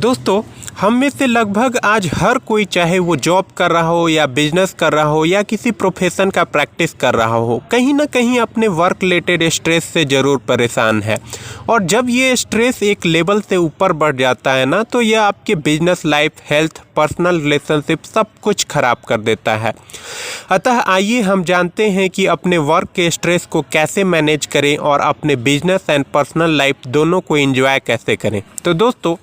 दोस्तों, हम में से लगभग आज हर कोई, चाहे वो जॉब कर रहा हो या बिजनेस कर रहा हो या किसी प्रोफेशन का प्रैक्टिस कर रहा हो, कहीं ना कहीं अपने वर्क रिलेटेड स्ट्रेस से ज़रूर परेशान है। और जब ये स्ट्रेस एक लेवल से ऊपर बढ़ जाता है ना, तो यह आपके business life, health, personal relationship सब कुछ खराब कर देता है। अतः आइए हम जानते हैं कि अपने वर्क के स्ट्रेस को कैसे मैनेज करें और अपने बिजनेस एंड पर्सनल लाइफ दोनों को एंजॉय कैसे करें। तो दोस्तों,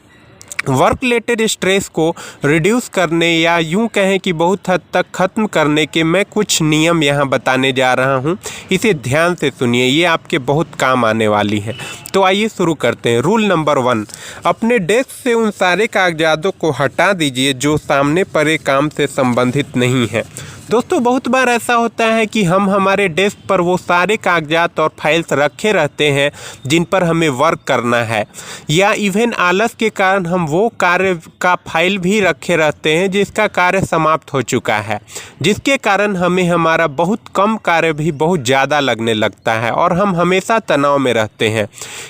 वर्क रिलेटेड स्ट्रेस को रिड्यूस करने या यूं कहें कि बहुत हद तक ख़त्म करने के मैं कुछ नियम यहां बताने जा रहा हूं। इसे ध्यान से सुनिए, ये आपके बहुत काम आने वाली है। तो आइए शुरू करते हैं। रूल नंबर 1, अपने डेस्क से उन सारे कागजातों को हटा दीजिए जो सामने पड़े काम से संबंधित नहीं है। दोस्तों, बहुत बार ऐसा होता है कि हम हमारे डेस्क पर वो सारे कागजात और फाइल्स रखे रहते हैं जिन पर हमें वर्क करना है, या इवन आलस के कारण हम वो कार्य का फाइल भी रखे रहते हैं जिसका कार्य समाप्त हो चुका है, जिसके कारण हमें हमारा बहुत कम कार्य भी बहुत ज़्यादा लगने लगता है और हम हमेशा तनाव में रहते हैं।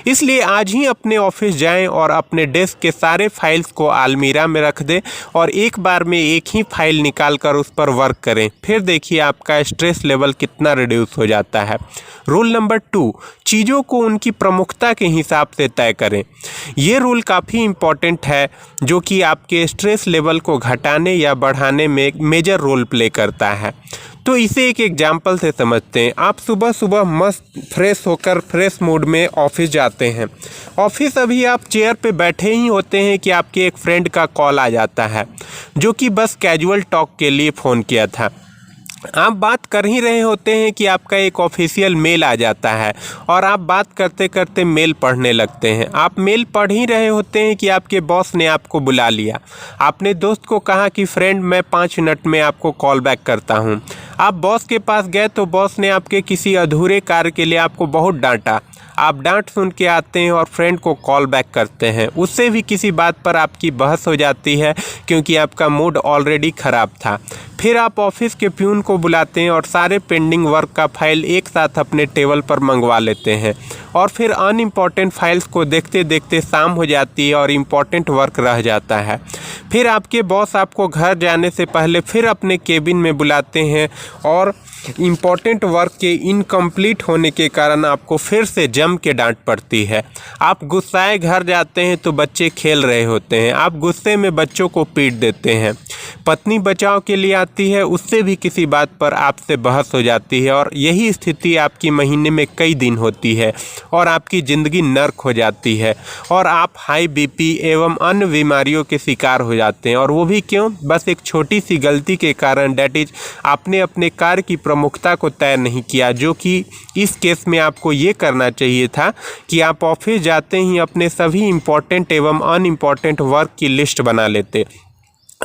इसलिए आज ही अपने ऑफिस जाएं और अपने डेस्क के सारे फाइल्स को अलमीरा में रख दें और एक बार में एक ही फाइल निकाल कर उस पर वर्क करें। फिर देखिए आपका स्ट्रेस लेवल कितना रिड्यूस हो जाता है। रूल नंबर 2, चीज़ों को उनकी प्रमुखता के हिसाब से तय करें। ये रूल काफ़ी इम्पॉर्टेंट है, जो कि आपके स्ट्रेस लेवल को घटाने या बढ़ाने में एक मेजर रोल प्ले करता है। तो इसे एक एग्जाम्पल से समझते हैं। आप सुबह सुबह मस्त फ्रेश होकर फ्रेश मूड में ऑफिस जाते हैं। ऑफिस अभी आप चेयर पे बैठे ही होते हैं कि आपके एक फ्रेंड का कॉल आ जाता है, जो कि बस कैजुअल टॉक के लिए फ़ोन किया था। आप बात कर ही रहे होते हैं कि आपका एक ऑफिशियल मेल आ जाता है और आप बात करते करते मेल पढ़ने लगते हैं। आप मेल पढ़ ही रहे होते हैं कि आपके बॉस ने आपको बुला लिया। आपने दोस्त को कहा कि फ्रेंड, मैं 5 मिनट में आपको कॉल बैक करता हूं। आप बॉस के पास गए तो बॉस ने आपके किसी अधूरे कार्य के लिए आपको बहुत डांटा। आप डांट सुन के आते हैं और फ्रेंड को कॉल बैक करते हैं। उससे भी किसी बात पर आपकी बहस हो जाती है क्योंकि आपका मूड ऑलरेडी ख़राब था। फिर आप ऑफिस के प्यून को बुलाते हैं और सारे पेंडिंग वर्क का फाइल एक साथ अपने टेबल पर मंगवा लेते हैं और फिर अनइम्पॉर्टेंट फाइल्स को देखते देखते शाम हो जाती है और इम्पॉर्टेंट वर्क रह जाता है। फिर आपके बॉस आपको घर जाने से पहले फिर अपने केबिन में बुलाते हैं और इम्पॉर्टेंट वर्क के इनकम्प्लीट होने के कारण आपको फिर से जम के डांट पड़ती है। आप गुस्साए घर जाते हैं तो बच्चे खेल रहे होते हैं। आप गुस्से में बच्चों को पीट देते हैं। पत्नी बचाव के लिए आती है, उससे भी किसी बात पर आपसे बहस हो जाती है और यही स्थिति आपकी महीने में कई दिन होती है और आपकी ज़िंदगी नर्क हो जाती है और आप हाई बीपी एवं अन्य बीमारियों के शिकार हो जाते हैं। और वो भी क्यों? बस एक छोटी सी गलती के कारण, डैट इज आपने अपने कार्य की प्रमुखता को तय नहीं किया, जो कि इस केस में आपको ये करना चाहिए था कि आप ऑफिस जाते ही अपने सभी इम्पॉर्टेंट एवं अनइम्पॉर्टेंट वर्क की लिस्ट बना लेते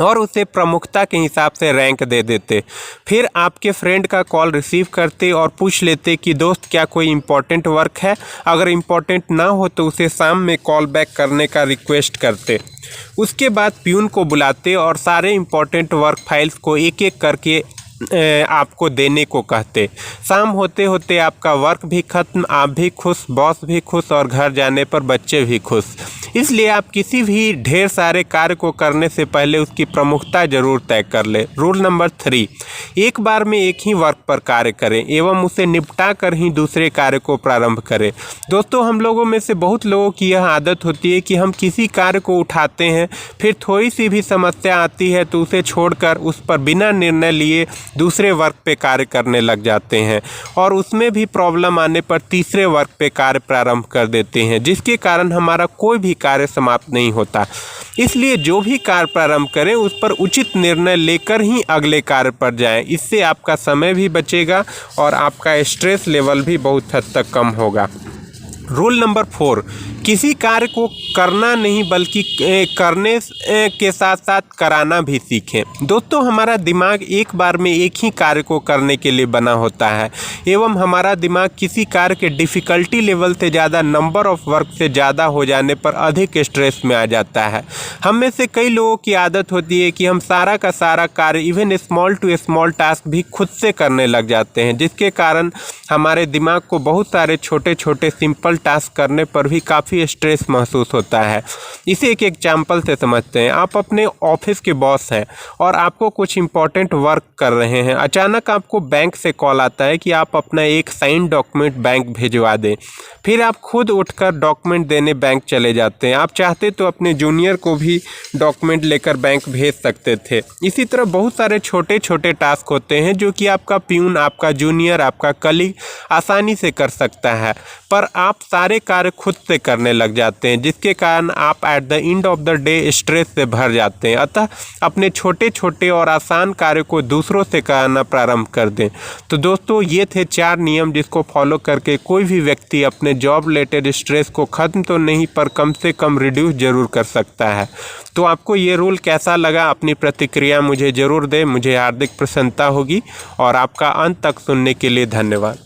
और उसे प्रमुखता के हिसाब से रैंक दे देते। फिर आपके फ्रेंड का कॉल रिसीव करते और पूछ लेते कि दोस्त, क्या कोई इम्पॉर्टेंट वर्क है? अगर इम्पॉर्टेंट ना हो तो उसे शाम में कॉल बैक करने का रिक्वेस्ट करते। उसके बाद प्यून को बुलाते और सारे इम्पॉर्टेंट वर्क फाइल्स को एक एक करके आपको देने को कहते। शाम होते होते आपका वर्क भी ख़त्म, आप भी खुश, बॉस भी खुश और घर जाने पर बच्चे भी खुश। इसलिए आप किसी भी ढेर सारे कार्य को करने से पहले उसकी प्रमुखता जरूर तय कर ले। रूल नंबर 3, एक बार में एक ही वर्क पर कार्य करें एवं उसे निपटा कर ही दूसरे कार्य को प्रारंभ करें। दोस्तों, हम लोगों में से बहुत लोगों की यह आदत होती है कि हम किसी कार्य को उठाते हैं, फिर थोड़ी सी भी समस्या आती है तो उसे छोड़कर उस पर बिना निर्णय लिए दूसरे वर्क पे कार्य करने लग जाते हैं और उसमें भी प्रॉब्लम आने पर तीसरे वर्क पे कार्य प्रारंभ कर देते हैं, जिसके कारण हमारा कोई भी कार्य समाप्त नहीं होता। इसलिए जो भी कार्य प्रारंभ करें उस पर उचित निर्णय लेकर ही अगले कार्य पर जाएं। इससे आपका समय भी बचेगा और आपका स्ट्रेस लेवल भी बहुत हद तक कम होगा। रूल नंबर 4, किसी कार्य को करना नहीं बल्कि करने के साथ साथ कराना भी सीखें। दोस्तों, हमारा दिमाग एक बार में एक ही कार्य को करने के लिए बना होता है एवं हमारा दिमाग किसी कार्य के डिफ़िकल्टी लेवल से ज़्यादा, नंबर ऑफ वर्क से ज़्यादा हो जाने पर अधिक स्ट्रेस में आ जाता है। हम में से कई लोगों की आदत होती है कि हम सारा का सारा कार्य, even small to small task भी खुद से करने लग जाते हैं, जिसके कारण हमारे दिमाग को बहुत सारे छोटे छोटे सिंपल टास्क करने पर भी काफ़ी स्ट्रेस महसूस होता है। इसे एक एग्जाम्पल से समझते हैं। आप अपने ऑफिस के बॉस हैं और आपको कुछ इंपॉर्टेंट वर्क कर रहे हैं। अचानक आपको बैंक से कॉल आता है कि आप अपना एक साइन डॉक्यूमेंट बैंक भिजवा दें। फिर आप खुद उठकर डॉक्यूमेंट देने बैंक चले जाते हैं। आप चाहते तो अपने जूनियर को भी डॉक्यूमेंट लेकर बैंक भेज सकते थे। इसी तरह बहुत सारे छोटे छोटे टास्क होते हैं जो कि आपका प्यून, आपका जूनियर, आपका कलीग आसानी से कर सकता है, पर आप सारे कार्य खुद से करने लग जाते हैं, जिसके कारण आप at the end of the day stress से भर जाते हैं। अतः अपने छोटे छोटे और आसान कार्य को दूसरों से करना प्रारंभ कर दें। तो दोस्तों, ये थे 4 नियम जिसको फॉलो करके कोई भी व्यक्ति अपने जॉब रिलेटेड स्ट्रेस को ख़त्म तो नहीं पर कम से कम रिड्यूस ज़रूर कर सकता है। तो आपको ये रूल कैसा लगा, अपनी प्रतिक्रिया मुझे ज़रूर दें। मुझे हार्दिक प्रसन्नता होगी। और आपका अंत तक सुनने के लिए धन्यवाद।